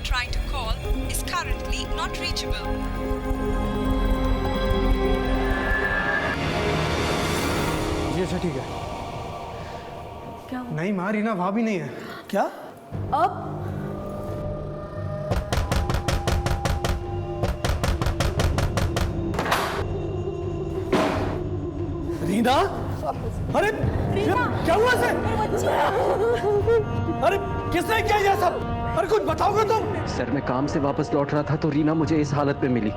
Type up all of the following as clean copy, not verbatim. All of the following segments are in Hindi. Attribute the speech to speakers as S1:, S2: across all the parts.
S1: are trying to call is currently not reachable.
S2: जी अच्छा ठीक है।
S3: क्या हुआ?
S2: नहीं माँ, रीना वहाँ भी नहीं है।
S3: क्या? अब
S2: रीना? अरे
S3: रीना!
S2: क्या हुआ इसे? अरे किसने किया ये सब? अरे कुछ बताओगे तुम?
S4: सर मैं काम से वापस लौट रहा था तो रीना मुझे इस हालत में मिली।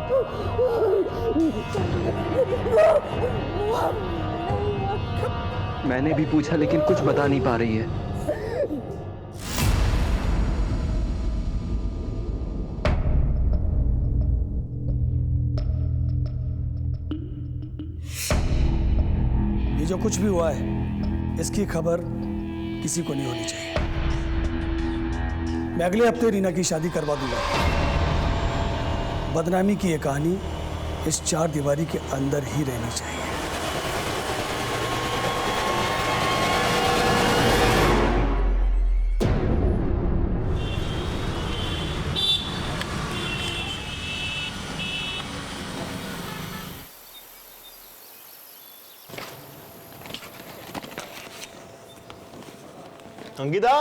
S4: मैंने भी पूछा लेकिन कुछ बता नहीं पा रही है।
S3: ये जो कुछ भी हुआ है इसकी खबर किसी को नहीं होनी चाहिए। मैं अगले हफ्ते रीना की शादी करवा दूंगा। बदनामी की ये कहानी इस चार दीवारी के अंदर ही रहनी चाहिए।
S5: अंकिता,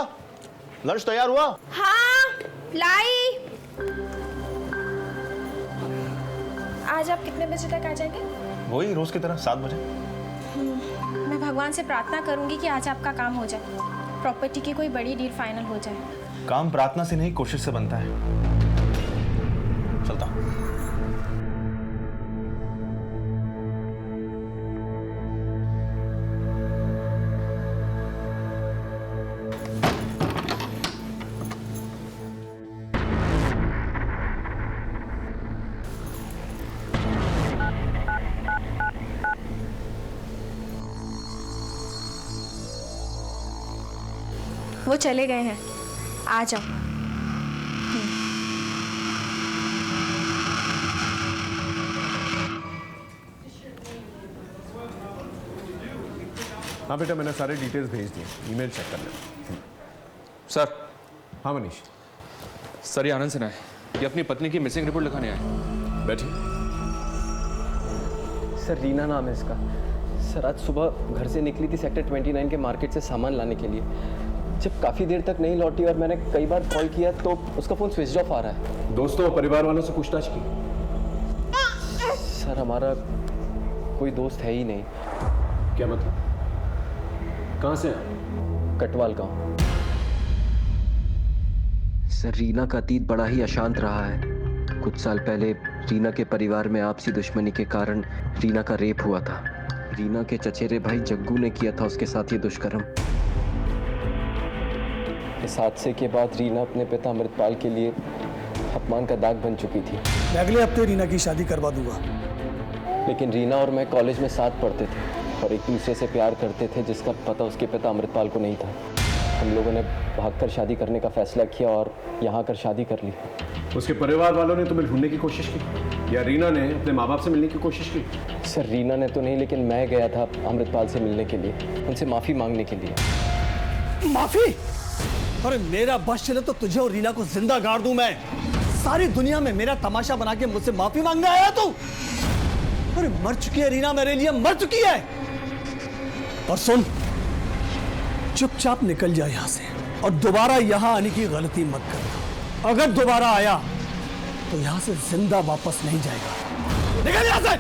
S5: लंच तैयार हुआ?
S6: हाँ, लाई। आज आप कितने बजे तक आ जाएंगे?
S5: वही रोज की तरह 7 बजे।
S6: मैं भगवान से प्रार्थना करूंगी कि आज आपका काम हो जाए, प्रॉपर्टी की कोई बड़ी डील फाइनल हो जाए।
S5: काम प्रार्थना से नहीं कोशिश से बनता है। चलता हूं।
S6: वो चले गए हैं, आ जाओ।
S7: हाँ बेटा, मैंने सारे डिटेल्स भेज दिए, ईमेल चेक कर लेना।
S8: सर।
S7: हाँ मनीष।
S8: सर ये आनंद सिन्हा है, ये अपनी पत्नी की मिसिंग रिपोर्ट लिखाने आए।
S7: बैठिए।
S4: सर रीना नाम है इसका। सर आज सुबह घर से निकली थी सेक्टर 29 के मार्केट से सामान लाने के लिए। जब काफ़ी देर तक नहीं लौटी और मैंने कई बार कॉल किया तो उसका फ़ोन स्विच ऑफ आ रहा है।
S7: दोस्तों और परिवार वालों से पूछताछ की?
S4: सर हमारा कोई दोस्त है ही नहीं।
S7: क्या मतलब? कहाँ से हैं?
S4: कटवाल गाँव। सर रीना का अतीत बड़ा ही अशांत रहा है। कुछ साल पहले रीना के परिवार में आपसी दुश्मनी के कारण रीना का रेप हुआ था। रीना के चचेरे भाई जग्गू ने किया था उसके साथ ये दुष्कर्म। इस हादसे के बाद रीना अपने पिता अमृतपाल के लिए अपमान का दाग बन चुकी थी।
S3: मैं अगले हफ्ते रीना की शादी करवा दूंगा।
S4: लेकिन रीना और मैं कॉलेज में साथ पढ़ते थे और एक दूसरे से प्यार करते थे, जिसका पता उसके पिता अमृतपाल को नहीं था। हम लोगों ने भागकर शादी करने का फैसला किया और यहाँ आकर शादी कर ली।
S7: उसके परिवार वालों ने तुम्हें ढूंढने की कोशिश की या रीना ने अपने माँ बाप से मिलने की कोशिश की?
S4: सर रीना ने तो नहीं, लेकिन मैं गया था अमृतपाल से मिलने के लिए, उनसे माफ़ी मांगने के लिए।
S3: माफी? अरे मेरा बस चले तो तुझे और रीना को जिंदा गाड़ दूं मैं। सारी दुनिया में मेरा तमाशा बना के मुझसे माफी मांगने आया तू? अरे मर चुकी है रीना, मेरे लिए मर चुकी है। और सुन, चुपचाप निकल जा यहां से और दोबारा यहां आने की गलती मत करना। अगर दोबारा आया तो यहां से जिंदा वापस नहीं जाएगा। निकल यहां से।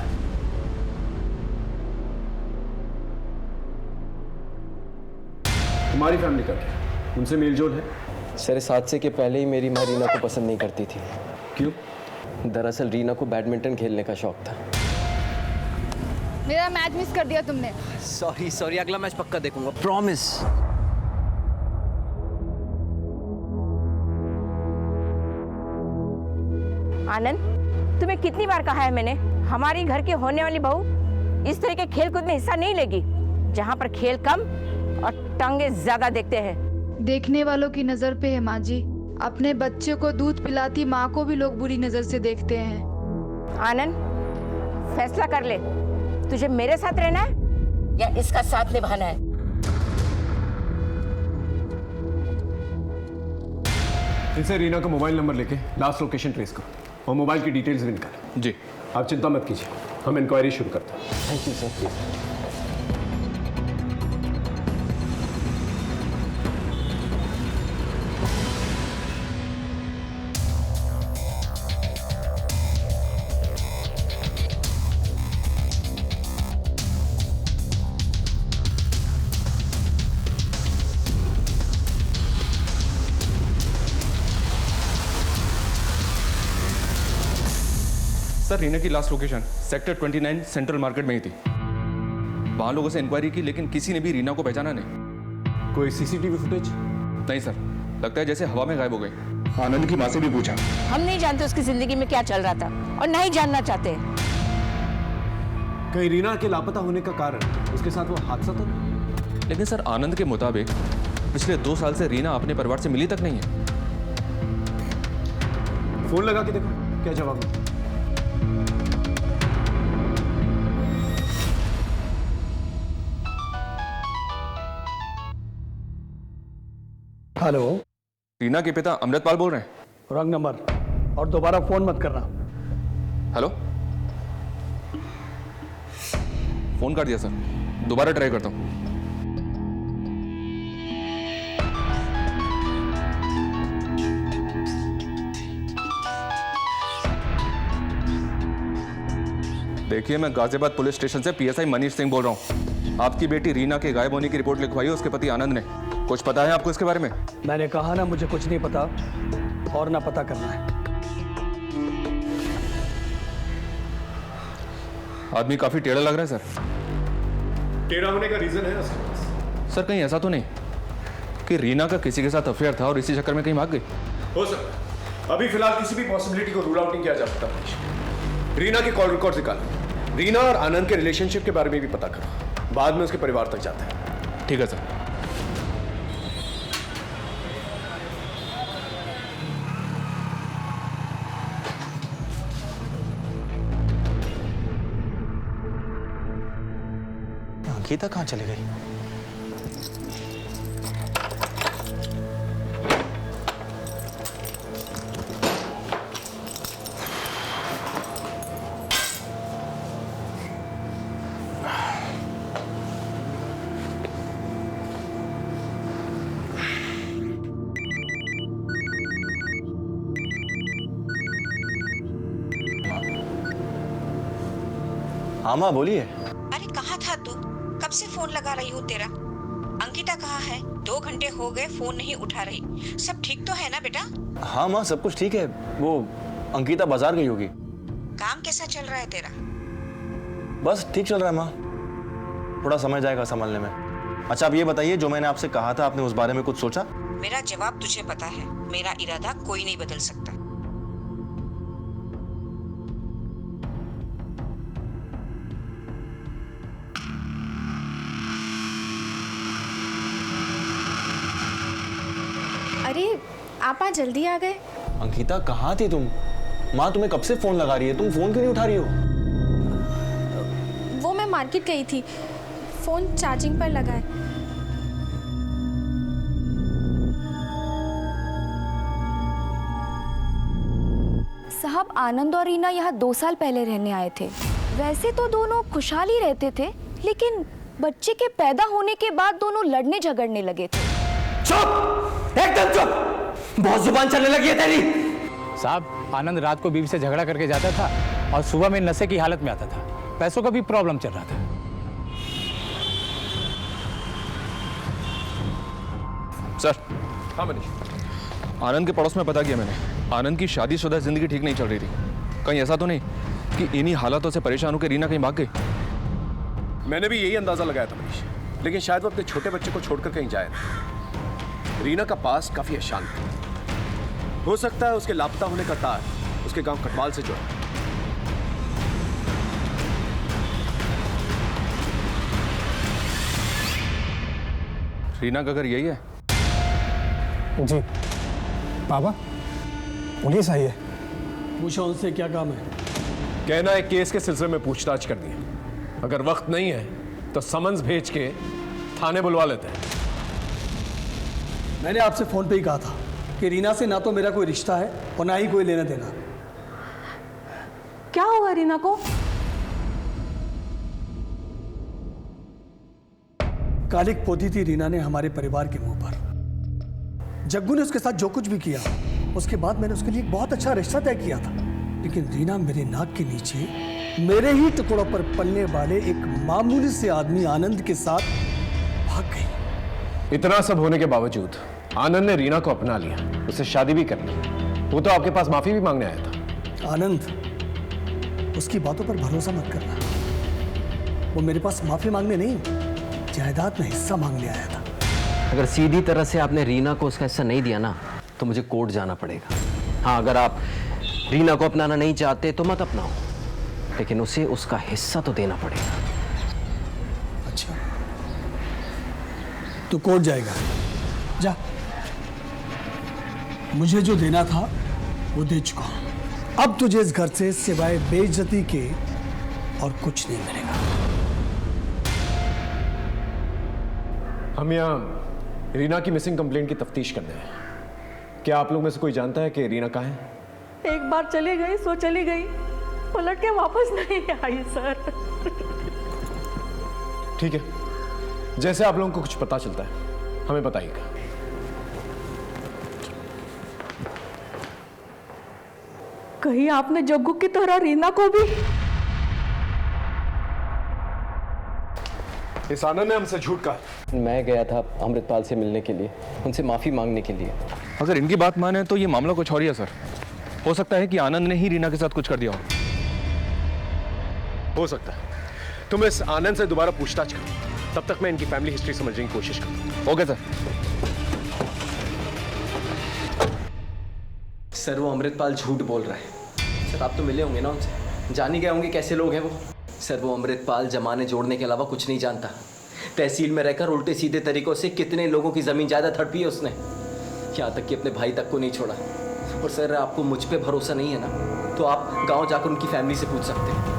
S7: तुम्हारी फैमिली का क्या? उनसे मेलजोल है?
S4: सर इस हादसे के पहले ही मेरी माँ रीना को पसंद नहीं करती थी।
S7: क्यों?
S4: दरअसल रीना को बैडमिंटन खेलने का शौक था।
S6: मेरा मैच मिस कर दिया तुमने।
S4: सॉरी, अगला मैच पक्का देखूंगा, प्रॉमिस।
S9: आनंद, तुम्हें कितनी बार कहा है मैंने, हमारी घर की होने वाली बहू इस तरह के खेल कूद में हिस्सा नहीं लेगी, जहाँ पर खेल कम और टंगे ज्यादा देखते हैं।
S10: देखने वालों की नजर पे है माँ जी। अपने बच्चे को दूध पिलाती माँ को भी लोग बुरी नजर से देखते हैं।
S9: आनंद, फैसला कर ले, तुझे मेरे साथ रहना है या इसका साथ निभाना है?
S7: इनसे रीना का मोबाइल नंबर लेके लास्ट लोकेशन ट्रेस करो और मोबाइल की डिटेल्स भी निकालो।
S8: जी।
S7: आप चिंता मत कीजिए, हम इंक्वायरी शुरू करते हैं।
S4: Thank you sir.
S8: Sir Reena की last location sector 29 central market में ही थी। वहां लोगों से इंक्वायरी की लेकिन किसी ने भी रीना को पहचाना नहीं।
S7: कोई सीसीटीवी फुटेज?
S8: नहीं सर, लगता है जैसे हवा में गायब हो गई।
S5: आनंद की माँ से भी पूछा,
S9: हम नहीं जानते उसकी जिंदगी में क्या चल रहा था और नहीं जानना चाहते।
S7: कहीं रीना के लापता होने का कारण उसके साथ वो हादसा तो नहीं?
S8: लेकिन सर आनंद के मुताबिक पिछले 2 साल से रीना अपने परिवार से मिली तक नहीं है।
S7: फोन लगा के देखो क्या जवाब है।
S3: हेलो,
S8: रीना के पिता अमृतपाल बोल रहे हैं।
S3: रॉन्ग नंबर, और दोबारा फोन मत करना।
S8: हेलो, फोन कर दिया सर, दोबारा ट्राई करता हूँ। देखिए, मैं गाजियाबाद पुलिस स्टेशन से पीएसआई मनीष सिंह बोल रहा हूँ। आपकी बेटी रीना के गायब होने की रिपोर्ट लिखवाई है उसके पति आनंद ने। कुछ पता है आपको इसके बारे में?
S3: मैंने कहा ना, मुझे कुछ नहीं पता और ना पता करना है।
S8: आदमी काफी टेढ़ा लग रहा है सर।
S7: टेढ़ा होने का रीजन है उसके पास?
S8: सर कहीं ऐसा तो नहीं कि रीना का किसी के साथ अफेयर था और इसी चक्कर में कहीं भाग गई?
S7: हो सकता है, अभी फिलहाल किसी भी पॉसिबिलिटी को रूल आउट नहीं किया जा सकता। रीना के कॉल रिकॉर्ड निकालो, रीना और आनंद के रिलेशनशिप के बारे में भी पता करो, बाद में उसके परिवार तक जाते हैं।
S8: ठीक है सर।
S5: गीता कहाँ चली गई? हाँ माँ बोलिए।
S9: अरे कहाँ था तू? कब से फोन लगा रही हूँ तेरा। अंकिता कहाँ है? 2 घंटे हो गए, फोन नहीं उठा रही। सब ठीक तो है ना बेटा?
S5: हाँ माँ सब कुछ ठीक है, वो अंकिता बाजार गई होगी।
S9: काम कैसा चल रहा है तेरा?
S5: बस ठीक चल रहा है माँ, थोड़ा समय जाएगा संभालने में। अच्छा आप ये बताइए, जो मैंने आपसे कहा था आपने उस बारे में कुछ सोचा?
S9: मेरा जवाब तुझे पता है, मेरा इरादा कोई नहीं बदल सकता।
S6: अरे आप आज जल्दी आ गए।
S5: अंकिता कहाँ थी तुम? माँ तुम्हें कब से फोन लगा रही है, तुम फोन क्यों नहीं उठा रही हो?
S6: वो मैं मार्केट गई थी, फोन चार्जिंग पर लगा है।
S11: साहब आनंद और रीना यहाँ 2 साल पहले रहने आए थे। वैसे तो दोनों खुशहाल ही रहते थे, लेकिन बच्चे के पैदा होने के बाद दोनों लड़ने झगड़ने लगे थे।
S3: चुप, एकदम चुप, बहुत जुबान चलने लगी है तेरी।
S2: साहब आनंद रात को बीवी से झगड़ा करके जाता था और सुबह में नशे की हालत में आता था। पैसों का भी प्रॉब्लम चल रहा था।
S8: सर।
S7: हाँ मनीष।
S8: आनंद के पड़ोस में पता किया मैंने, आनंद की शादीशुदा जिंदगी ठीक नहीं चल रही थी। कहीं ऐसा तो नहीं कि इन्हीं हालातों से परेशान होकर रीना कहीं भाग गई?
S7: मैंने भी यही अंदाजा लगाया था मनीष, लेकिन शायद वो अपने छोटे बच्चे को छोड़कर कहीं जाए ना। रीना का पास काफी अशांत है, हो सकता है उसके लापता होने का तार उसके गांव कटवाल से जुड़ा।
S8: रीना का घर यही है?
S2: जी पापा, पुलिस आई है।
S3: पूछो उनसे क्या काम है।
S7: कहना है केस के सिलसिले में पूछताछ करनी है, अगर वक्त नहीं है तो समन्स भेज के थाने बुलवा लेते हैं।
S3: मैंने आपसे फोन पे ही कहा था कि रीना से ना तो मेरा कोई रिश्ता है और ना ही कोई लेना देना।
S9: क्या हुआ रीना को?
S3: कालिक पोती थी रीना ने हमारे परिवार के मुंह पर। जग्गू ने उसके साथ जो कुछ भी किया, उसके बाद मैंने उसके लिए एक बहुत अच्छा रिश्ता तय किया था, लेकिन रीना मेरे नाक के नीचे मेरे ही टुकड़ों पर पलने वाले एक मामूली से आदमी आनंद के साथ भाग गई।
S7: इतना सब होने के बावजूद आनंद ने रीना को अपना लिया, उससे शादी भी कर ली। वो तो आपके पास माफी भी मांगने आया था।
S3: आनंद, उसकी बातों पर भरोसा मत करना। वो मेरे पास माफी मांगने नहीं, जायदाद में हिस्सा मांगने आया था।
S4: अगर सीधी तरह से आपने रीना को उसका हिस्सा नहीं दिया ना, तो मुझे कोर्ट जाना पड़ेगा। हाँ, अगर आप रीना को अपनाना नहीं चाहते तो मत अपनाओ, लेकिन उसे उसका हिस्सा तो देना पड़ेगा।
S3: अच्छा, तो कोर्ट जाएगा? जा, मुझे जो देना था वो दे चुका हूं। अब तुझे इस घर से सिवाय बेइज्जती के और कुछ नहीं मिलेगा।
S7: हम यहाँ रीना की मिसिंग कंप्लेंट की तफ्तीश करते हैं। क्या आप लोग में से कोई जानता है कि रीना कहाँ है?
S9: एक बार चली गई सो चली गई, पलट के वापस नहीं आई सर।
S7: ठीक है, जैसे आप लोगों को कुछ पता चलता है हमें बताइएगा।
S9: कहीं आपने जग्गू की तरह रीना को भी?
S7: इस आनंद ने हमसे झूठ कहा।
S4: मैं गया था अमृतपाल से मिलने के लिए, उनसे माफी मांगने के लिए।
S8: अगर इनकी बात माने तो ये मामला कुछ और ही है सर। हो सकता है कि आनंद ने ही रीना के साथ कुछ कर दिया
S7: हो सकता है। तुम इस आनंद से दोबारा पूछताछ करो, तब तक मैं इनकी फैमिली हिस्ट्री समझने की कोशिश करूँ।
S8: Okay sir.
S4: सर, वो अमृतपाल झूठ बोल रहा है। सर, आप तो मिले होंगे ना उनसे, जान ही गए होंगे कैसे लोग हैं वो। सर, वो अमृतपाल जमाने जोड़ने के अलावा कुछ नहीं जानता। तहसील में रहकर उल्टे सीधे तरीकों से कितने लोगों की जमीन जायदाद हड़पी है उसने, यहाँ तक कि अपने भाई तक को नहीं छोड़ा। और सर, आपको मुझ पे भरोसा नहीं है ना, तो आप गांव जाकर उनकी फैमिली से पूछ सकते हैं।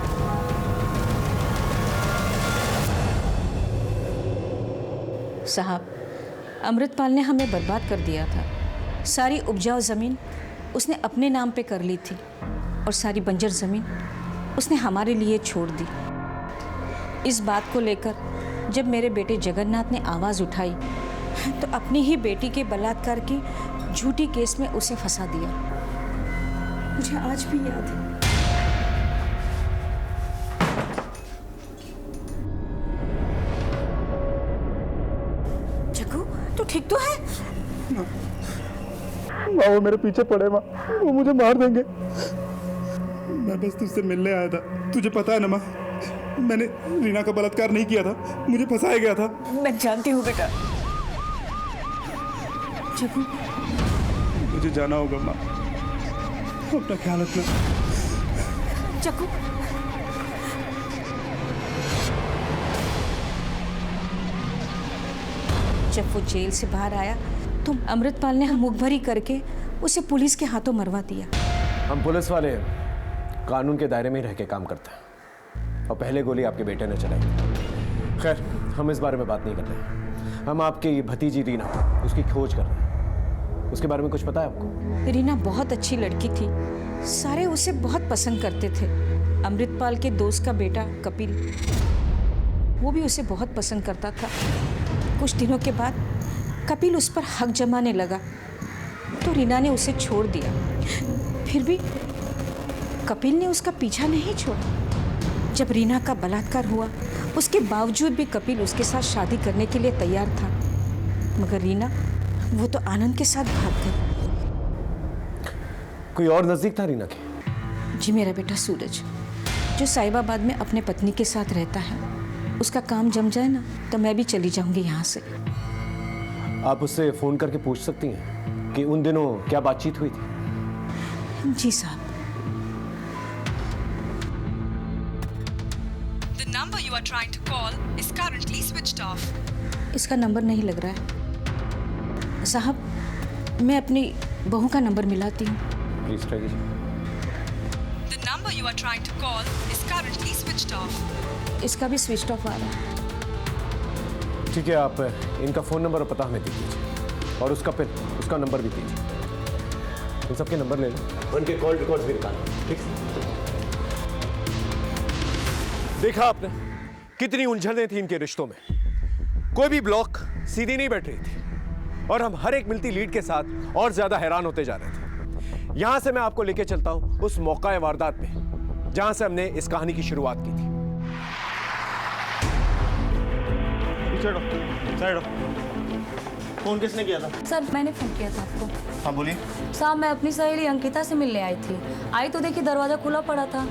S12: साहब, अमृतपाल ने हमें बर्बाद कर दिया था। सारी उपजाऊ ज़मीन उसने अपने नाम पे कर ली थी और सारी बंजर ज़मीन उसने हमारे लिए छोड़ दी। इस बात को लेकर जब मेरे बेटे जगन्नाथ ने आवाज़ उठाई तो अपनी ही बेटी के बलात्कार की झूठी केस में उसे फंसा दिया। मुझे आज भी याद है। जग्गू, तू ठीक तो है?
S13: माँ, वो मेरे पीछे पड़े माँ, वो मुझे मार देंगे। मैं बस तुझसे मिलने आया था। तुझे पता है ना माँ, मैंने रीना का बलात्कार नहीं किया था, मुझे फंसाया गया था।
S12: मैं जानती हूँ बेटा। जग्गू,
S13: मुझे जाना होगा माँ, अपना ख्याल रखना।
S12: जग्गू, जब वो जेल से बाहर आया तो अमृतपाल ने मुख भरी करके उसे पुलिस के हाथों मरवा दिया।
S7: हम पुलिस वाले कानून के दायरे में ही रह के काम करते हैं, और पहले गोली आपके बेटे ने चलाई। खैर, हम इस बारे में बात नहीं कर रहे। हम आपकी भतीजी रीना, उसकी खोज कर रहे हैं। उसके बारे में कुछ पता है आपको?
S12: रीना बहुत अच्छी लड़की थी, सारे उसे बहुत पसंद करते थे। अमृतपाल के दोस्त का बेटा कपिल, वो भी उसे बहुत पसंद करता था। कुछ दिनों के बाद कपिल उस पर हक जमाने लगा तो रीना ने उसे छोड़ दिया। फिर भी कपिल ने उसका पीछा नहीं छोड़ा। जब रीना का बलात्कार हुआ, उसके बावजूद भी कपिल उसके साथ शादी करने के लिए तैयार था, मगर रीना वो तो आनंद के साथ भाग गई।
S7: कोई और नजदीक था रीना के?
S12: जी, मेरा बेटा सूरज, जो साहिबाबाद में अपने पत्नी के साथ रहता है। उसका काम जम जाए ना तो मैं भी चली जाऊंगी यहाँ से।
S7: आप उससे फोन करके पूछ सकती हैं कि उन दिनों क्या बातचीत हुई थी।
S12: जी साहब।
S1: The number you are trying to call is currently switched off.
S12: इसका नंबर नहीं लग रहा है साहब। मैं अपनी बहू का नंबर मिलाती हूँ।
S7: प्लीज ट्राई कीजिए।
S1: The number you are trying to call is currently switched off.
S12: इसका भी स्विच ऑफ आ रहा है।
S7: ठीक है, आप इनका फ़ोन नंबर और पता हमें दे दीजिए, और उसका पिन, उसका नंबर भी दीजिए। इन सबके नंबर ले लो, उनके कॉल रिकॉर्ड्स भी निकालो। ठीक है? देखा आपने कितनी उलझनें थी इनके रिश्तों में। कोई भी ब्लॉक सीधी नहीं बैठ रही थी और हम हर एक मिलती लीड के साथ और ज्यादा हैरान होते जा रहे थे। यहां से मैं आपको लेके चलता हूं उस मौका वारदात पे जहां से हमने इस कहानी की शुरुआत की थी।
S5: फोन किसने किया था?
S11: सर मैंने फोन किया था आपको।
S5: हाँ बोलिए।
S11: साहब मैं अपनी सहेली अंकिता से मिलने आई थी। आई तो देखी दरवाज़ा खुला पड़ा था,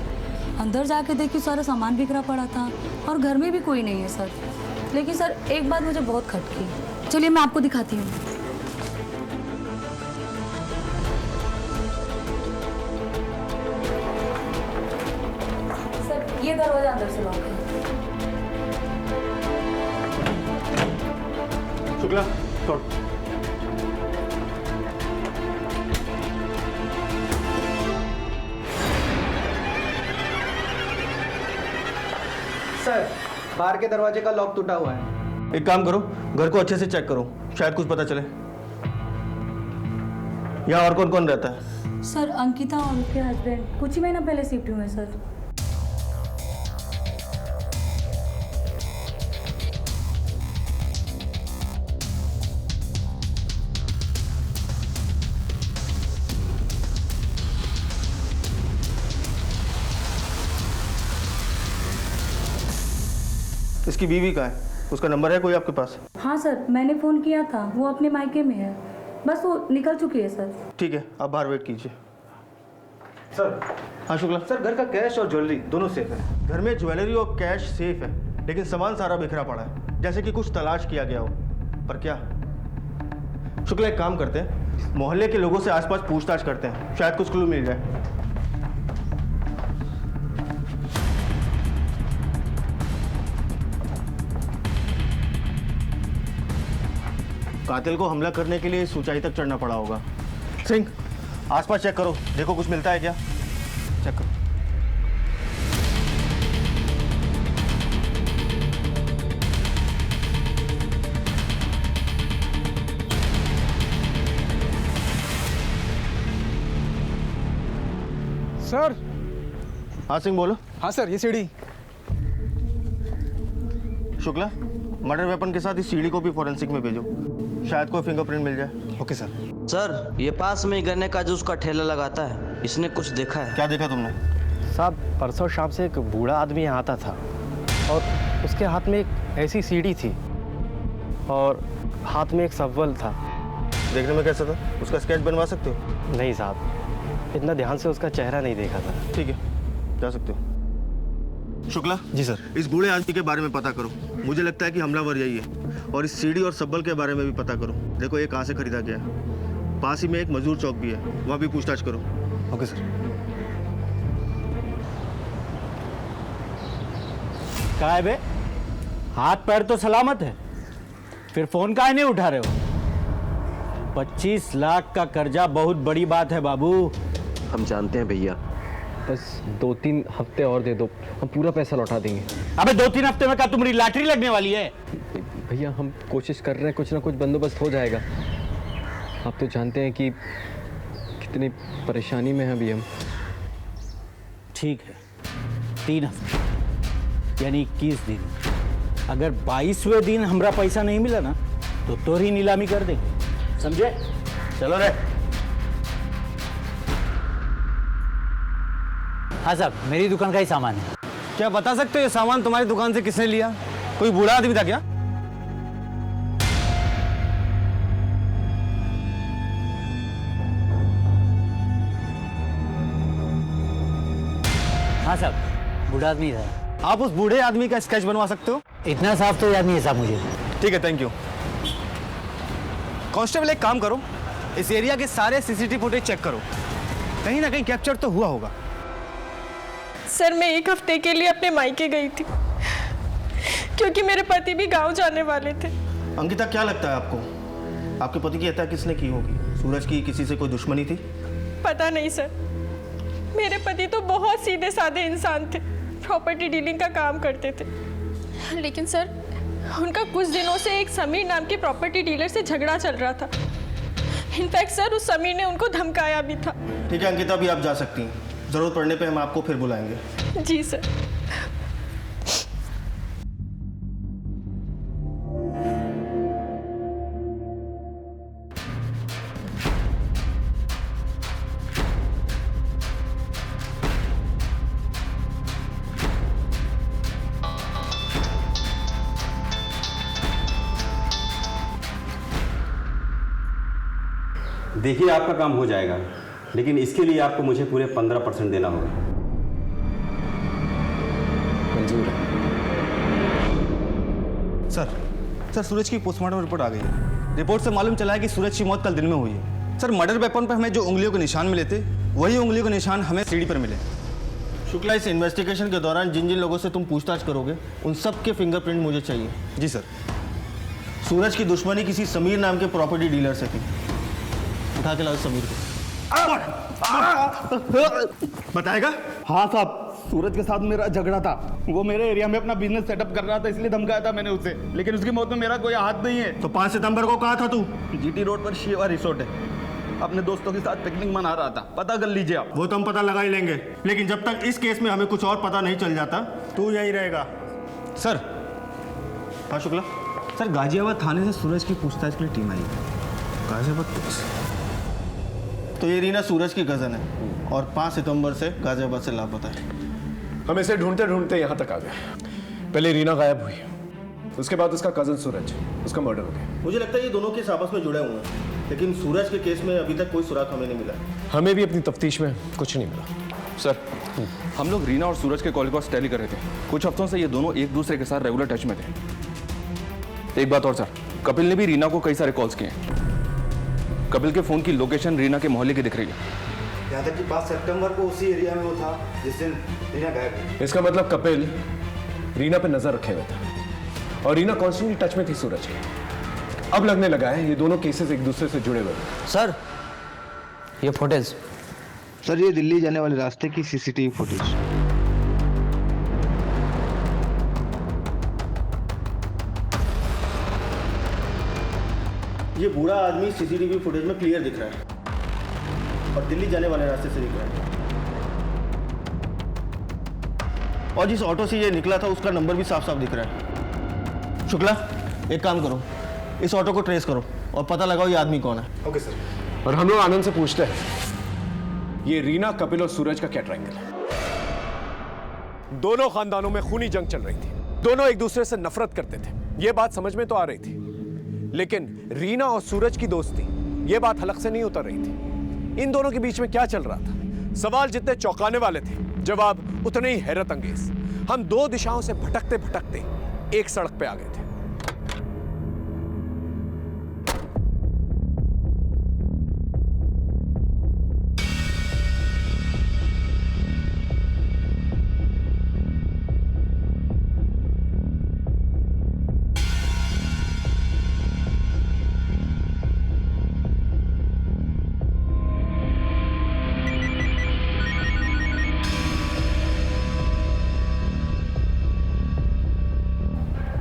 S11: अंदर जाके देखी सारा सामान बिखरा पड़ा था और घर में भी कोई नहीं है सर। लेकिन सर एक बात मुझे बहुत खटकी। चलिए मैं आपको दिखाती हूँ। सर ये दरवाजा अंदर से लॉक है।
S5: शुक्ला छोड़।
S3: सर बाहर के दरवाजे का लॉक टूटा हुआ है।
S5: एक काम करो, घर को अच्छे से चेक करो, शायद कुछ पता चले। यहाँ और कौन कौन रहता है?
S11: सर अंकिता और उनके हस्बैंड कुछ ही महीना पहले शिफ्ट हुए सर।
S5: इसकी बीवी का है, उसका नंबर है कोई आपके पास?
S11: हाँ सर मैंने फ़ोन किया था, वो अपने मायके में है, बस वो निकल चुकी है सर।
S5: ठीक है, आप बाहर वेट कीजिए।
S3: सर
S5: हाँ शुक्ला।
S3: सर घर का कैश और ज्वेलरी दोनों सेफ है।
S5: घर में ज्वेलरी और कैश सेफ है, लेकिन सामान सारा बिखरा पड़ा है, जैसे कि कुछ तलाश किया गया हो। पर क्या? शुक्ला एक काम करते हैं, मोहल्ले के लोगों से आसपास पूछताछ करते हैं, शायद कुछ क्लू मिल जाए। कातिल को हमला करने के लिए इस ऊंचाई तक चढ़ना पड़ा होगा। सिंह आसपास चेक करो, देखो कुछ मिलता है क्या। चेक करो।
S2: सर।
S5: हाँ सिंह बोलो।
S2: हाँ सर ये सीढ़ी।
S5: शुक्ला मर्डर वेपन के साथ इस सीढ़ी को भी फॉरेंसिक में भेजो, शायद कोई फिंगरप्रिंट मिल जाए।
S2: Okay sir.
S14: सर ये पास में गन्ने का जूस का ठेला लगाता है, इसने कुछ देखा है?
S5: क्या देखा तुमने?
S15: साहब परसों शाम से एक बूढ़ा आदमी यहाँ आता था और उसके हाथ में एक ऐसी सीढ़ी थी और हाथ में एक सब्वल था।
S5: देखने में कैसा था? उसका स्केच बनवा सकते हो?
S15: नहीं साहब, इतना ध्यान से उसका चेहरा नहीं देखा था।
S5: ठीक है, जा सकते हो। शुक्ला
S15: जी सर।
S5: इस बूढ़े आदमी के बारे में पता करो, मुझे लगता है कि हमलावर यही है। और इस सीढ़ी और सब्बल के बारे में भी पता करो, देखो ये कहाँ से खरीदा गया है। पास ही में एक मजदूर चौक भी है, वहाँ भी पूछताछ करो।
S15: Okay sir.
S16: क्या है बे, हाथ पैर तो सलामत है, फिर फोन काहे नहीं उठा रहे हो? 25 लाख का कर्जा बहुत बड़ी बात है बाबू।
S4: हम जानते हैं भैया, बस 2-3 हफ्ते और दे दो, हम पूरा पैसा लौटा देंगे।
S16: अबे 2-3 हफ्ते में क्या तुम्हारी लॉटरी लगने वाली है?
S4: भैया हम कोशिश कर रहे हैं, कुछ ना कुछ बंदोबस्त हो जाएगा। आप तो जानते हैं कि कितनी परेशानी में हैं अभी हम।
S16: ठीक है, 3 हफ्ते यानी 21 दिन। अगर 22वें दिन हमारा पैसा नहीं मिला ना तो तोरी नीलामी कर देंगे, समझे? चलो रे। हाँ साहब, मेरी दुकान का ही सामान है।
S3: क्या बता सकते हो ये सामान तुम्हारी दुकान से किसने लिया? कोई बूढ़ा आदमी था क्या?
S16: हाँ साहब, बूढ़ा आदमी था।
S3: आप उस बूढ़े आदमी का स्केच बनवा सकते हो?
S16: इतना साफ तो याद नहीं है साहब मुझे।
S3: ठीक है, थैंक यू। कांस्टेबल एक काम करो, इस एरिया के सारे सीसीटीवी फुटेज चेक करो, कहीं ना कहीं कैप्चर तो हुआ होगा।
S6: सर मैं 1 हफ्ते के लिए अपने मायके गई थी क्योंकि मेरे पति भी गांव जाने वाले थे।
S5: अंकिता क्या लगता है आपको, आपके पति की हत्या किसने की होगी? सूरज की किसी से कोई दुश्मनी थी?
S6: पता नहीं सर, मेरे पति तो बहुत सीधे साधे इंसान थे, प्रॉपर्टी डीलिंग का काम करते थे। लेकिन सर उनका कुछ दिनों से एक समीर नाम के प्रॉपर्टी डीलर से झगड़ा चल रहा था। इनफैक्ट सर उस समीर ने उनको धमकाया भी था।
S5: ठीक है अंकिता, अभी आप जा सकती हैं। ज़रूरत पड़ने पे हम आपको फिर बुलाएंगे।
S6: जी सर।
S17: देखिए आपका काम हो जाएगा, लेकिन इसके लिए आपको मुझे पूरे 15% देना होगा।
S5: मंजूर है सर। सूरज की पोस्टमार्टम रिपोर्ट आ गई है। रिपोर्ट से मालूम चला है कि सूरज की मौत कल दिन में हुई है। सर, मर्डर वेपन पर हमें जो उंगलियों के निशान मिले थे, वही उंगलियों के निशान हमें सीढ़ी पर मिले। शुक्ला, इस इन्वेस्टिगेशन के दौरान जिन जिन लोगों से तुम पूछताछ करोगे, उन सब के फिंगरप्रिंट मुझे चाहिए। जी सर। सूरज की दुश्मनी किसी समीर नाम के प्रॉपर्टी डीलर से थी। उठा के लाओ समीर को। बताएगा?
S13: हाँ साहब, सूरज के साथ मेरा झगड़ा था। वो मेरे एरिया में अपना बिजनेस सेटअप कर रहा था, इसलिए धमकाया था मैंने उसे, लेकिन उसकी मौत में मेरा कोई हाथ नहीं है।
S5: तो 5 सितंबर को कहा था तू?
S13: जीटी रोड पर शिवा रिसोर्ट है, अपने दोस्तों के साथ पिकनिक मना रहा था। पता कर लीजिए आप।
S5: वो तो हम पता लगा ही लेंगे, लेकिन जब तक इस केस में हमें कुछ और पता नहीं चल जाता, तू यहीं रहेगा। सर। हाँ शुक्ला सर, गाजियाबाद थाने से सूरज की पूछताछ के लिए टीम आई है। गाजियाबाद पुलिस? तो ये रीना सूरज की कज़न है और 5 सितंबर से गाजियाबाद से लापता है।
S7: हम इसे ढूंढते ढूंढते यहाँ तक आ गए। पहले रीना गायब हुई, उसके बाद उसका कज़न सूरज, उसका मर्डर हो गया।
S5: मुझे लगता है ये दोनों केस आपस में जुड़े हुए हैं, लेकिन सूरज के केस में अभी तक कोई सुराग हमें नहीं मिला।
S7: हमें भी अपनी तफ्तीश में कुछ नहीं मिला।
S8: सर, हम लोग रीना और सूरज के कॉल को टैली कर रहे थे। कुछ हफ्तों से ये दोनों एक दूसरे के साथ रेगुलर टच में थे। एक बात और सर, कपिल ने भी रीना को कई सारे कॉल्स किए हैं। कपिल के फोन की लोकेशन रीना के मोहल्ले की दिख रही है।
S18: यहाँ तक कि 5 सितंबर को उसी एरिया में वो था जिस दिन रीना गायब हुई।
S7: इसका मतलब कपिल रीना पे नजर रखे हुए था और रीना कॉन्स्टेंटली टच में थी सूरज के। अब लगने लगा है ये दोनों केसेस एक दूसरे से जुड़े हुए हैं।
S14: सर, ये फुटेज।
S18: सर, ये दिल्ली जाने वाले रास्ते की सीसीटीवी फुटेज।
S5: ये बूढ़ा आदमी सीसीटीवी फुटेज में क्लियर दिख रहा है और दिल्ली जाने वाले रास्ते से दिख रहा है। और जिस ऑटो से ये निकला था उसका नंबर भी साफ साफ दिख रहा है। शुक्ला, एक काम करो, इस ऑटो को ट्रेस करो और पता लगाओ ये आदमी कौन है।
S7: Okay sir. और हम लोग आनंद से पूछते हैं ये रीना, कपिल और सूरज का क्या ट्रायंगल है? दोनों खानदानों में खूनी जंग चल रही थी, दोनों एक दूसरे से नफरत करते थे। ये बात समझ में तो आ रही थी, लेकिन रीना और सूरज की दोस्ती, ये बात हलक से नहीं उतर रही थी। इन दोनों के बीच में क्या चल रहा था? सवाल जितने चौंकाने वाले थे, जवाब उतने ही हैरत अंगेज। हम 2 दिशाओं से भटकते भटकते एक सड़क पे आ गए थे।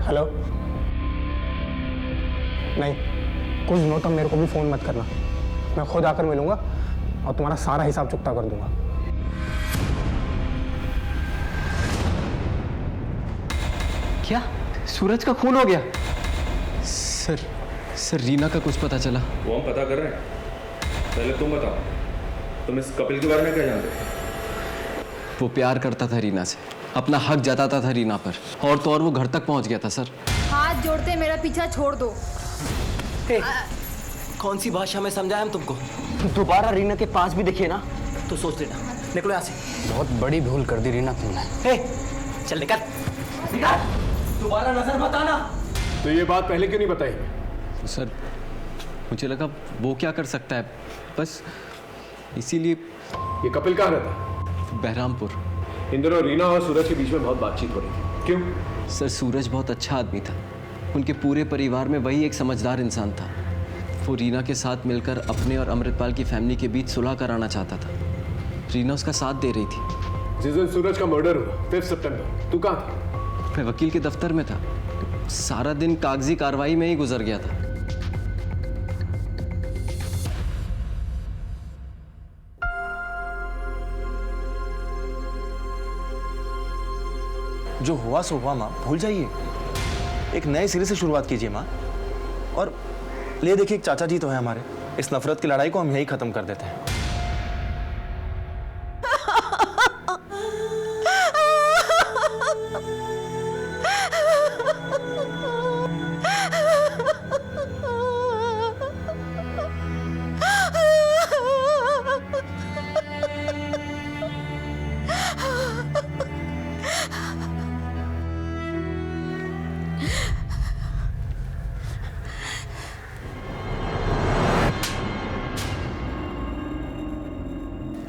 S19: हेलो, नहीं कुछ दिनों तक मेरे को भी फ़ोन मत करना। मैं खुद आकर मिलूंगा और तुम्हारा सारा हिसाब चुकता कर दूंगा।
S4: क्या सूरज का खून हो गया? सर रीना का कुछ पता चला?
S8: वो हम पता कर रहे हैं। पहले तुम बताओ, तुम इस कपिल के बारे में क्या जानते हो?
S4: वो प्यार करता था रीना से, अपना हक जताता था रीना पर, और तो और वो घर तक पहुंच गया था सर।
S20: हाथ जोड़ते मेरा पीछा छोड़ दो।
S14: कौन सी भाषा में समझाया हम तुमको? दोबारा रीना के पास भी दिखे ना तो सोच लेना। निकलो यहाँ से।
S19: बहुत बड़ी भूल कर दी रीना तुमने।
S14: चल निकल, दोबारा नजर मत आना।
S7: तो ये बात पहले क्यों नहीं बताई?
S4: सर, मुझे लगा वो क्या कर सकता है, बस इसीलिए।
S7: ये कपिल कहाँ रहता है?
S4: बहरामपुर।
S7: इन दोनों रीना और सूरज के बीच में बहुत बातचीत हो रही थी, क्यों?
S4: सर, सूरज बहुत अच्छा आदमी था। उनके पूरे परिवार में वही एक समझदार इंसान था। वो रीना के साथ मिलकर अपने और अमृतपाल की फैमिली के बीच सुलह कराना चाहता था। रीना उसका साथ दे रही थी।
S7: जिस दिन सूरज का मर्डर हुआ 5 सितंबर, तू कहाँ था?
S4: मैं वकील के दफ्तर में था। सारा दिन कागजी कार्रवाई में ही गुजर गया था।
S18: जो हुआ सो हुआ माँ, भूल जाइए। एक नए सिरे से शुरुआत कीजिए माँ। और ले देखिए, एक चाचा जी तो है हमारे, इस नफरत की लड़ाई को हम यही खत्म कर देते हैं।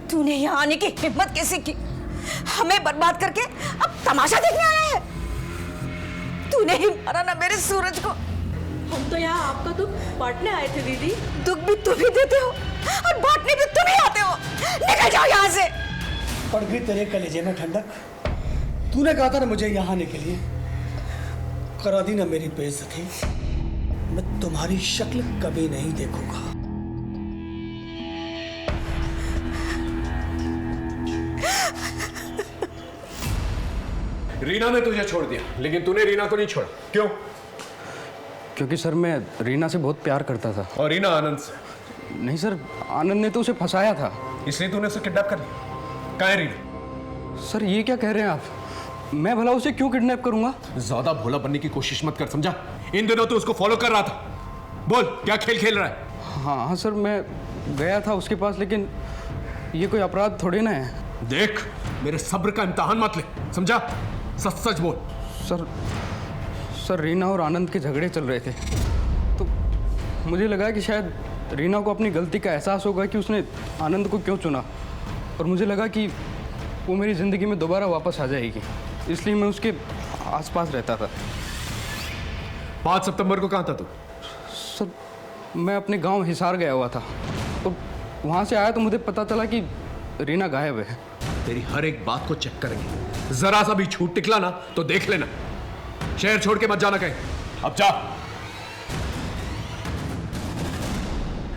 S12: तूने यहाँ आने की हिम्मत कैसे की? हमें बर्बाद करके अब तमाशा देखने आया है? तूने ही मारा ना मेरे सूरज को।
S6: हम तो यहाँ आपका दुख बांटने आए थे दीदी।
S12: दुख भी तुम ही देते हो और बांटने भी तुम ही आते हो। निकल जाओ यहाँ से।
S3: पड़ गई तेरे कलेजे में ठंडक। तूने कहा था ना मुझे यहाँ आने के लिए, करा दी ना मेरी बेइज्जती। मैं तुम्हारी शक्ल कभी नहीं देखूंगा।
S7: रीना ने तुझे छोड़ दिया, लेकिन तूने रीना को नहीं छोड़ा। क्यों?
S15: क्योंकि सर मैं रीना से बहुत प्यार करता था।
S7: और रीना आनंद से?
S15: नहीं सर, आनंद ने तो उसे फंसाया था।
S7: इसलिए तूने उसे किडनैप कर लिया? कहाँ है रीना?
S15: सर ये क्या कह रहे हैं आप? मैं भला उसे क्यों किडनैप करूंगा?
S7: ज्यादा भोला बनने की कोशिश मत कर, समझा? इन दिनों तू उसको फॉलो कर रहा था। बोल, क्या खेल खेल रहा है?
S15: हाँ सर, मैं गया था उसके पास, लेकिन ये कोई अपराध थोड़ी ना है।
S7: देख, मेरे सब्र का इम्तिहान मत ले, समझा? सच सच बोल।
S15: सर रीना और आनंद के झगड़े चल रहे थे, तो मुझे लगा कि शायद रीना को अपनी गलती का एहसास होगा कि उसने आनंद को क्यों चुना, और मुझे लगा कि वो मेरी ज़िंदगी में दोबारा वापस आ जाएगी, इसलिए मैं उसके आसपास रहता था।
S7: 5 सितंबर को कहाँ था तू?
S15: सर मैं अपने गांव हिसार गया हुआ था, और वहाँ से आया तो मुझे पता चला कि रीना गायब है।
S7: तेरी हर एक बात को चेक करेंगे, जरा सा भी छूट निकला ना तो देख लेना। शहर छोड़ के मत जाना कहीं। अब जा।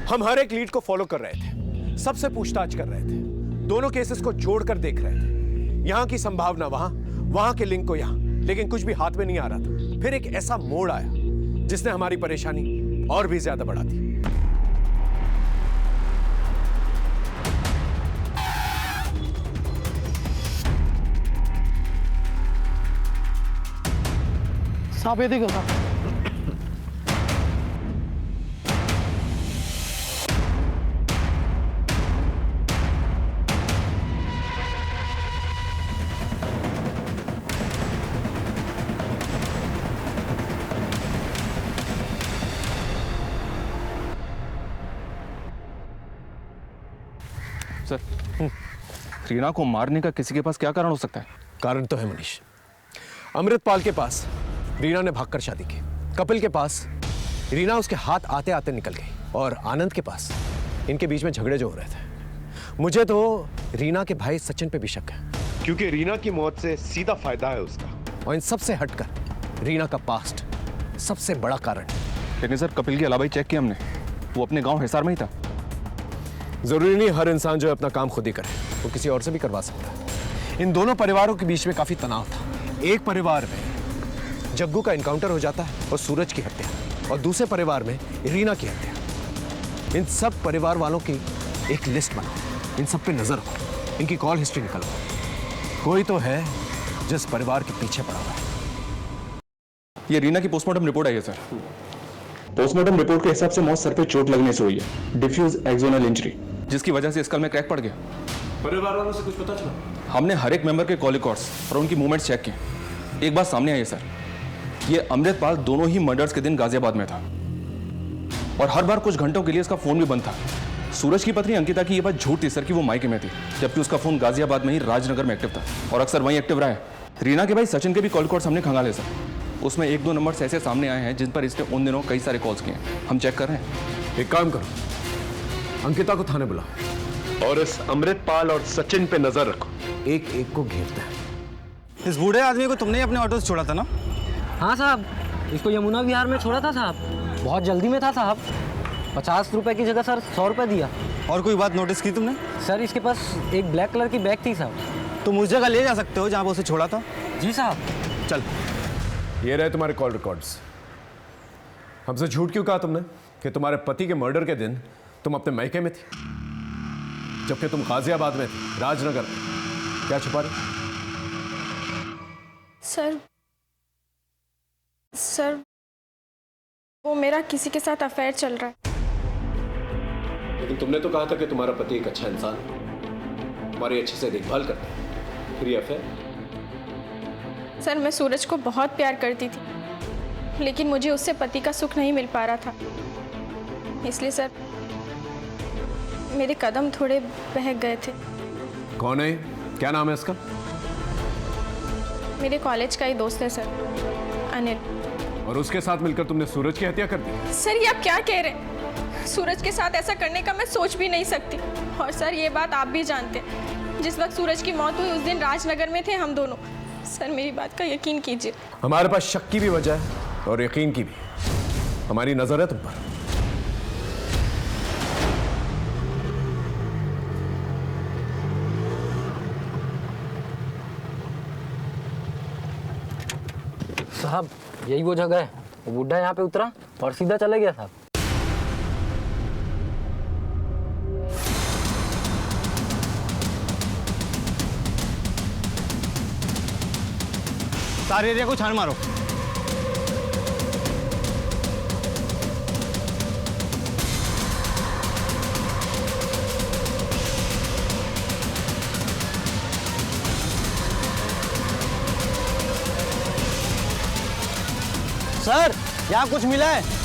S7: हम हर एक लीड को फॉलो कर रहे थे, सबसे पूछताछ कर रहे थे, दोनों केसेस को जोड़कर देख रहे थे, यहां की संभावना वहां, वहां के लिंक को यहां, लेकिन कुछ भी हाथ में नहीं आ रहा था। फिर एक ऐसा मोड़ आया जिसने हमारी परेशानी और भी ज्यादा बढ़ा दी।
S15: साहब ये देखो साहब।
S8: सर, रीना को मारने का किसी के पास क्या कारण हो सकता है?
S7: कारण तो है मनीष। अमृतपाल के पास रीना ने भागकर शादी की, कपिल के पास रीना उसके हाथ आते आते निकल गई, और आनंद के पास इनके बीच में झगड़े जो हो रहे थे। मुझे तो रीना के भाई सचिन पे भी शक है,
S21: क्योंकि रीना की मौत से सीधा फायदा है उसका।
S7: और इन सबसे हटकर रीना का पास्ट सबसे बड़ा कारण है।
S8: लेकिन सर कपिल के अलावा ही चेक किया हमने, वो अपने गांव हिसार में ही था।
S7: जरूरी नहीं हर इंसान जो है अपना काम खुद ही करे, वो किसी और से भी करवा सकता है। इन दोनों परिवारों के बीच में काफी तनाव था। एक परिवार में जग्गू का इनकाउंटर हो जाता है और सूरज की हत्या, और दूसरे परिवार में रीना की हत्या। इन सब परिवार वालों की एक लिस्ट बनाओ, इन सब पे नजर रखो, इनकी कॉल हिस्ट्री निकालो। कोई तो है जिस परिवार के पीछे पड़ा हुआ है।
S8: ये रीना की पोस्टमार्टम रिपोर्ट आई है सर।
S13: पोस्टमार्टम रिपोर्ट के हिसाब से मौत सर पे चोट लगने से हुई है, डिफ्यूज एक्सोनल इंजरी,
S8: जिसकी वजह से स्कल में क्रैक पड़ गया।
S7: परिवार वालों से कुछ पता चला?
S8: हमने हर एक मेंबर के कॉल रिकॉर्ड्स और उनकी मूवमेंट्स चेक किए। एक बात सामने आई है सर, ये अमृतपाल दोनों ही मर्डर्स के दिन गाजियाबाद में था, और हर बार कुछ घंटों के लिए इसका फोन भी बंद था। सूरज की पत्नी अंकिता की ये बात झूठ थी सर कि वो मायके में थी, जबकि उसका फोन गाजियाबाद में ही राजनगर में एक्टिव था, और अक्सर वहीं एक्टिव रहा है। रीना के भाई सचिन के भी कॉल रिकॉर्ड्स हमने खंगाले सर, उसमें 1-2 नंबर्स ऐसे सामने आए हैं जिन पर इसने उन दिनों कई सारे कॉल्स किए हैं। हम चेक कर रहे हैं।
S7: एक काम करो, अंकिता को थाने बुला
S21: और इस अमृतपाल और सचिन पे नजर रखो।
S7: एक एक को घेरता है।
S18: इस बूढ़े आदमी को तुमने ही अपने ऑटो से छोड़ा था ना?
S22: हाँ साहब, इसको यमुना विहार में छोड़ा था साहब। बहुत जल्दी में था साहब। 50 रुपए की जगह सर 100 रुपए दिया।
S18: और कोई बात नोटिस की तुमने?
S22: सर इसके पास एक ब्लैक कलर की बैग थी साहब।
S18: तुम उस जगह ले जा सकते हो जहाँ वो उसे छोड़ा था?
S22: जी साहब।
S3: चल।
S7: ये रहे तुम्हारे कॉल रिकॉर्ड्स। हमसे झूठ क्यों कहा तुमने कि तुम्हारे पति के मर्डर के दिन तुम अपने मैके में थी, जबकि तुम गाजियाबाद में थी, राजनगर में? क्या छुपा रही?
S6: सर वो मेरा किसी के साथ अफेयर चल रहा है।
S7: लेकिन तुमने तो कहा था कि तुम्हारा पति एक अच्छा इंसान है, तुम्हारी अच्छे से देखभाल करता है, फिर ये अफेयर?
S6: सर मैं सूरज को बहुत प्यार करती थी, लेकिन मुझे उससे पति का सुख नहीं मिल पा रहा था, इसलिए सर मेरे कदम थोड़े बहक गए थे।
S7: कौन है? क्या नाम है इसका?
S6: मेरे कॉलेज का ही दोस्त है सर, अनिल।
S7: और उसके साथ मिलकर तुमने सूरज की हत्या कर दी?
S6: सर ये आप क्या कह रहे हैं? सूरज के साथ ऐसा करने का मैं सोच भी नहीं सकती। और सर ये बात आप भी जानते हैं, जिस वक्त सूरज की मौत हुई उस दिन राजनगर में थे हम दोनों। सर मेरी बात का यकीन कीजिए।
S7: हमारे पास शक की भी वजह है और यकीन की भी। हमारी नजर है तुम पर।
S22: साहब यही वो जगह है, वो बुढ़ा यहाँ पे उतरा और सीधा चला गया साहब।
S3: सारे एरिया को छान मारो। सर यहाँ कुछ मिला है?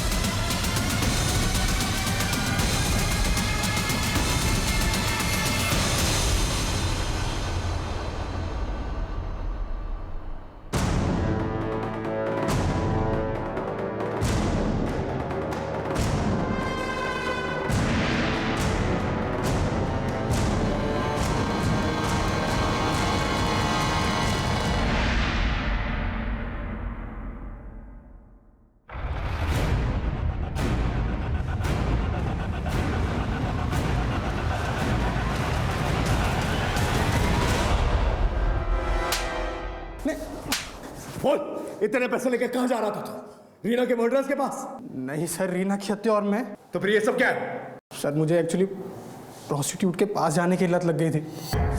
S13: इतने पैसे लेके कहां जा रहा था तू? रीना के मर्डरर्स के पास? नहीं सर, रीना की हत्या और मैं। तो फिर ये सब क्या है? सर मुझे एक्चुअली प्रोस्टिट्यूट के पास जाने की लत लग गई थी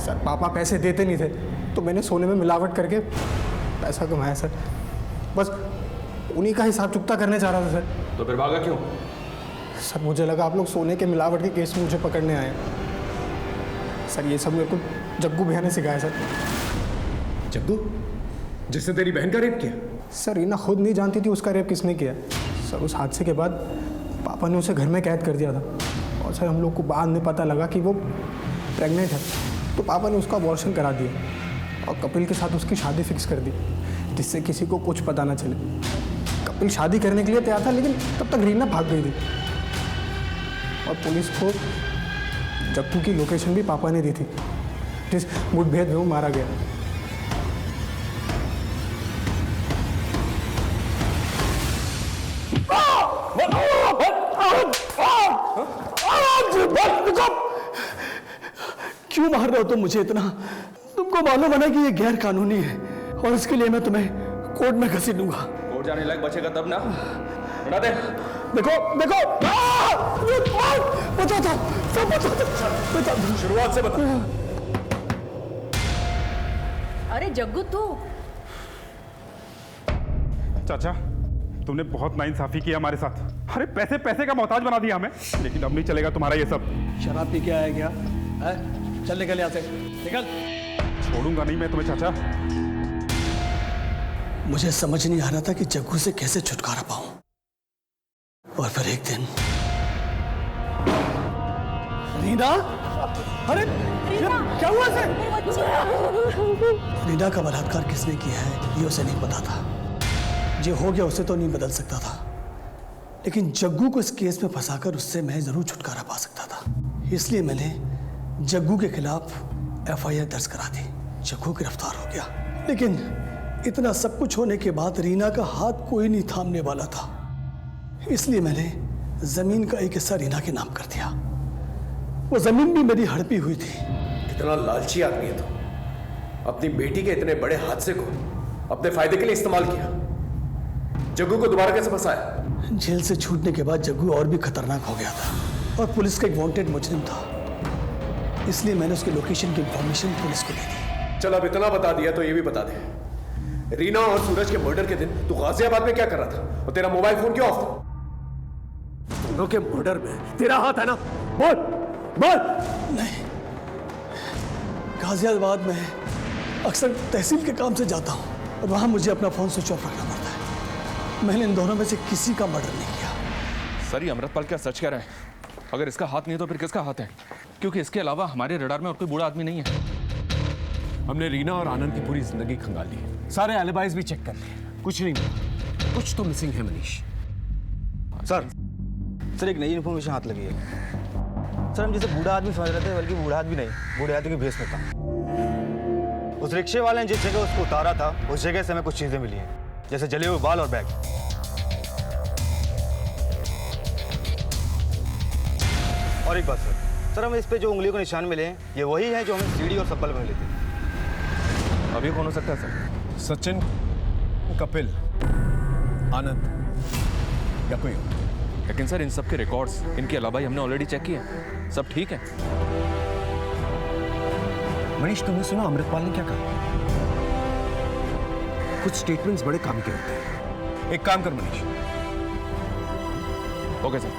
S13: सर। पापा पैसे देते नहीं थे तो मैंने सोने में मिलावट करके पैसा कमाया सर। बस उन्हीं का हिसाब चुकता करने जा रहा था सर।
S8: तो फिर भागा क्यों?
S13: सर मुझे लगा आप लोग सोने के मिलावट के केस में मुझे पकड़ने आए सर। ये सब मेरे को जग्गू भैया ने सिखाया सर।
S7: जग्गू जिसने तेरी बहन का रेप किया?
S13: सर रीना खुद नहीं जानती थी उसका रेप किसने किया सर। उस हादसे के बाद पापा ने उसे घर में कैद कर दिया था और सर हम लोग को बाद में पता लगा कि वो प्रेग्नेंट है, तो पापा ने उसका अबॉर्शन करा दिया और कपिल के साथ उसकी शादी फिक्स कर दी, जिससे किसी को कुछ पता ना चले। कपिल शादी करने के लिए तैयार था, लेकिन तब तक रीना भाग गई थी और पुलिस को जग्गू की लोकेशन भी पापा ने दी थी, जिस मुठभेड़ में वो मारा गया। क्यों मार रहे हो तुम मुझे इतना? तुमको मालूम है ना कि ये गैर कानूनी है और इसके लिए मैं तुम्हें कोर्ट में घसीटूंगा।
S8: कोर्ट जाने लायक बचेगा तब ना। हटा दे।
S13: देखो देखो, बता दो, सब बता दो।
S8: शुरुआत से बता।
S12: अरे जग्गू तू।
S13: चाचा तुमने बहुत नाइंसाफी की हमारे साथ। अरे पैसे पैसे का मोहताज बना दिया हमें, लेकिन अब नहीं चलेगा तुम्हारा ये सब।
S3: शराब पी के आया क्या है? चल निकल यहाँ से, निकल।
S13: छोड़ूंगा नहीं मैं तुम्हें चाचा।
S3: मुझे समझ नहीं आ रहा था कि जग्गू से कैसे छुटकारा पाऊं, और फिर एक दिन रीना, अरे क्या हुआ इसे? रीना का बलात्कार किसने किया है ये उसे नहीं पता था। जो हो गया उसे तो नहीं बदल सकता था, लेकिन जग्गू को इस केस में फंसाकर उससे मैं जरूर छुटकारा पा सकता था। इसलिए मैंने जग्गू के खिलाफ FIR दर्ज करा दी। जग्गू गिरफ्तार हो गया, लेकिन इतना सब कुछ होने के बाद रीना का हाथ कोई नहीं थामने वाला था। इसलिए मैंने जमीन का एक हिस्सा रीना के नाम कर दिया। वो जमीन भी मेरी हड़पी हुई थी।
S7: कितना लालची आदमी है तू। अपनी बेटी के इतने बड़े हादसे को अपने फायदे के लिए इस्तेमाल किया। जग्गू को दोबारा कैसे फंसाया?
S3: जेल से छूटने के बाद जग्गू और भी खतरनाक हो गया था और पुलिस का एक वांटेड मुजरिम था, इसलिए मैंने उसके लोकेशन की इंफॉर्मेशन पुलिस को दे दी।
S7: चल अब इतना बता दिया तो ये भी बता दे, रीना और सूरज के मर्डर के दिन तू गाजियाबाद में क्या कर रहा था और तेरा मोबाइल फोन क्यों ऑफ था? दोनों के मर्डर में तेरा हाथ है ना? बोल बोल।
S3: नहीं, गाजियाबाद में अक्सर तहसील के काम से जाता हूँ और वहाँ मुझे अपना फोन स्विच ऑफ रखना पड़ता है। मैंने इन दोनों में से किसी का मर्डर नहीं किया।
S8: सर ये अमृतपाल क्या सच कह रहा है? अगर इसका हाथ नहीं तो फिर किसका हाथ है? क्योंकि इसके अलावा हमारे रडार में और कोई बूढ़ा आदमी नहीं है।
S7: हमने रीना और आनंद की पूरी जिंदगी खंगाल ली, सारे एलिबाइज भी चेक कर लिए, कुछ नहीं मिला। कुछ तो मिसिंग है मनीष।
S18: सर एक नई इन्फॉर्मेशन हाथ लगी है। सर हम जैसे बूढ़ा आदमी समझ रहे थे, बल्कि बूढ़ा आदमी नहीं, बूढ़े आदमी के भेष में था। उस रिक्शे वाले ने जिस जगह उसको उतारा था उस जगह से हमें कुछ चीजें मिली हैं, जैसे जले हुए बाल और बैग। और एक बात सर, हमें इस पे जो उंगलियों के निशान मिले हैं ये वही हैं जो हमें सीढ़ी और सब्बल में मिले थे।
S8: अभी कौन हो सकता है सर?
S7: सचिन, कपिल, आनंद या कोई और?
S8: लेकिन सर इन सब के रिकॉर्ड्स, इनके अलावा हमने ऑलरेडी चेक किए, सब ठीक है।
S7: मनीष तुमने सुना अमृतपाल ने क्या कहा? कुछ स्टेटमेंट्स बड़े काम के होते हैं। एक काम कर मनीष।
S8: Okay sir.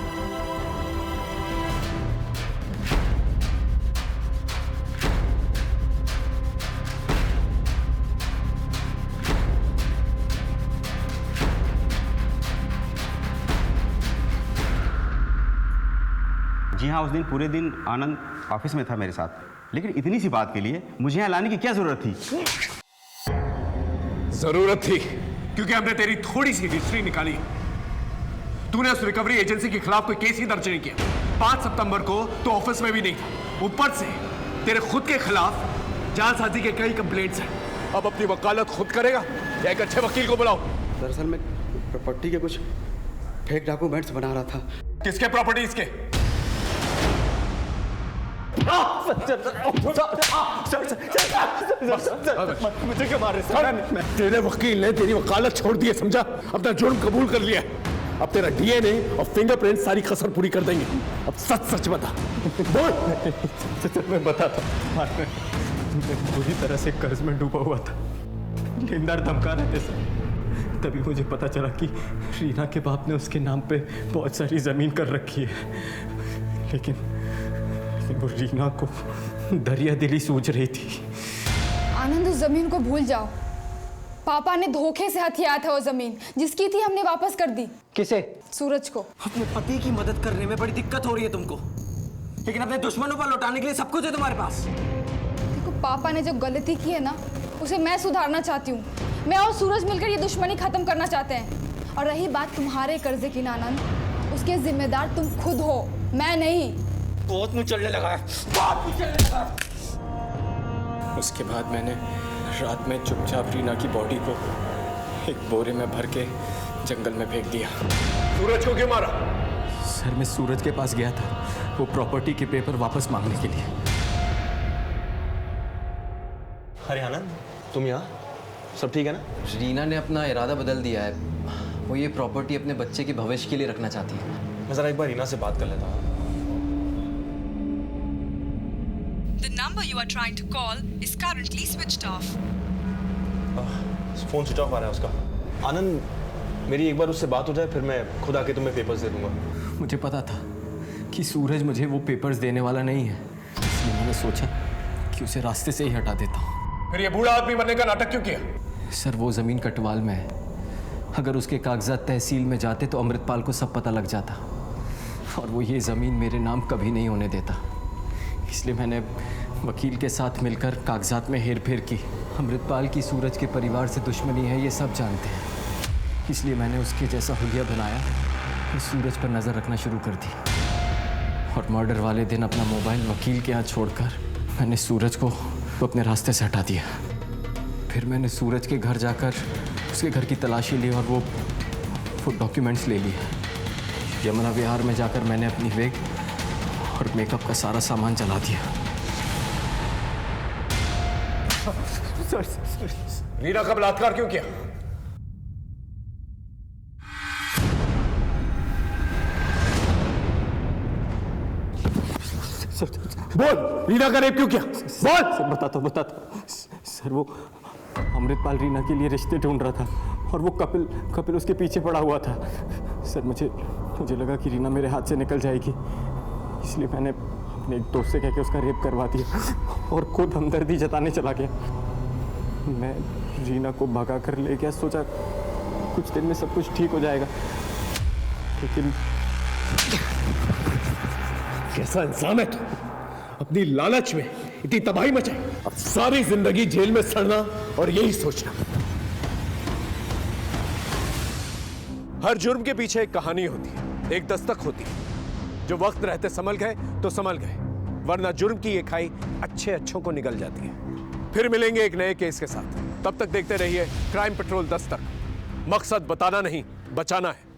S17: जी हाँ, उस दिन पूरे दिन आनंद ऑफिस में था मेरे साथ, लेकिन इतनी सी बात के लिए मुझे यहाँ लाने की क्या जरूरत थी?
S7: जरूरत थी क्योंकि हमने तेरी थोड़ी सी हिस्ट्री निकाली। तूने उस रिकवरी एजेंसी के खिलाफ कोई केस ही दर्ज नहीं किया। 5 सितंबर को तो ऑफिस में भी नहीं था, ऊपर से तेरे खुद के खिलाफ जालसाजी के कई कंप्लेंट्स हैं। अब अपनी वकालत खुद करेगा या एक अच्छे वकील को बुलाओ?
S22: दरअसल मैं प्रॉपर्टी के कुछ फेक डॉक्यूमेंट्स बना रहा था।
S7: किसके प्रॉपर्टीज के?
S22: मुझे क्यों मार रहे सर?
S7: तेरे वकील ने तेरी वकालत छोड़ दी है, समझा? अपना जुर्म कबूल कर लिया। अब तेरा डीएनए और फिंगरप्रिंट सारी कसर पूरी कर देंगे। अब सच सच बता। बोल।
S22: मैं बताता हूँ, पूरी तरह से कर्ज में डूबा हुआ था। लेनदार धमका रहे थे सर, तभी मुझे पता चला कि रीना के बाप ने उसके नाम पे बहुत सारी जमीन कर रखी है, लेकिन वो रीना को दरिया दिली सूझ रही थी।
S20: आनंद उस जमीन को भूल जाओ। पापा ने धोखे से हथियाया था वो जमीन, जिसकी थी हमने वापस कर दी।
S22: किसे?
S20: सूरज को।
S14: अपने पति की मदद करने में बड़ी दिक्कत हो रही है तुमको, लेकिन अपने दुश्मनों पर लौटाने के लिए सब कुछ है तुम्हारे पास।
S20: देखो पापा ने जो गलती की है ना, उसे मैं सुधारना चाहती हूँ। मैं और सूरज मिलकर ये दुश्मनी खत्म करना चाहते हैं। और रही बात तुम्हारे कर्जे की आनंद, उसके जिम्मेदार तुम खुद हो, मैं नहीं।
S14: बहुत मुँह चलने लगा है, बहुत मुँह चलने लगा है।
S22: उसके बाद मैंने रात में चुपचाप रीना की बॉडी को एक बोरे में भर के जंगल में फेंक दिया।
S7: सूरज को क्यों मारा?
S22: सर मैं सूरज के पास गया था वो प्रॉपर्टी के पेपर वापस मांगने के लिए।
S18: अरे आनंद, तुम यहाँ? सब ठीक है ना?
S4: रीना ने अपना इरादा बदल दिया है, वो ये प्रॉपर्टी अपने बच्चे के भविष्य के लिए रखना चाहती है।
S18: मैं जरा एक बार रीना से बात कर लेता हूँ।
S1: The number you are trying to call is currently switched off.
S18: Phone switch off आ रहा है उसका। आनंद, मेरी एक बार उससे बात हो जाए, फिर मैं खुद आके तुम्हें पेपर्स दे दूंगा।
S22: मुझे पता था कि सूरज मुझे वो पेपर्स देने वाला नहीं है, इसलिए मैंने सोचा कि उसे रास्ते से ही हटा देता हूँ।
S7: फिर ये बूढ़ा आदमी बनने का नाटक क्यों किया?
S22: सर वो ज़मीन कटवाल में है, अगर उसके कागजात तहसील में जाते तो अमृतपाल को सब पता लग जाता, और वो ये ज़मीन मेरे नाम कभी नहीं होने देता। इसलिए मैंने वकील के साथ मिलकर कागजात में हेर फेर की। अमृतपाल की सूरज के परिवार से दुश्मनी है, ये सब जानते हैं, इसलिए मैंने उसके जैसा हुलिया बनाया और सूरज पर नज़र रखना शुरू कर दी। और मर्डर वाले दिन अपना मोबाइल वकील के यहाँ छोड़कर मैंने सूरज को अपने रास्ते से हटा दिया। फिर मैंने सूरज के घर जाकर उसके घर की तलाशी ली और वो डॉक्यूमेंट्स ले लिए। यमुना विहार में जाकर मैंने अपनी वेग और मेकअप का सारा सामान जला दिया। सर
S7: रीना का बलात्कार क्यों किया? बोल, रीना का रेप क्यों किया? बोल।
S22: सर बताता सर, वो अमृतपाल रीना के लिए रिश्ते ढूंढ रहा था और वो कपिल उसके पीछे पड़ा हुआ था। सर मुझे लगा कि रीना मेरे हाथ से निकल जाएगी, इसलिए मैंने अपने एक दोस्त से कह के उसका रेप करवा दिया और खुद हमदर्दी जताने चला गया। मैं रीना को भगा कर ले गया, सोचा कुछ दिन में सब कुछ ठीक हो जाएगा, लेकिन
S21: कैसा इंसान है तू? अपनी लालच में इतनी तबाही मचाई, अब सारी जिंदगी जेल में सड़ना और यही सोचना।
S7: हर जुर्म के पीछे एक कहानी होती है, एक दस्तक होती है। जो वक्त रहते संभल गए तो संभल गए, वरना जुर्म की ये खाई अच्छों को निगल जाती है। फिर मिलेंगे एक नए केस के साथ, तब तक देखते रहिए क्राइम पेट्रोल दस्तक। मकसद बताना नहीं, बचाना है।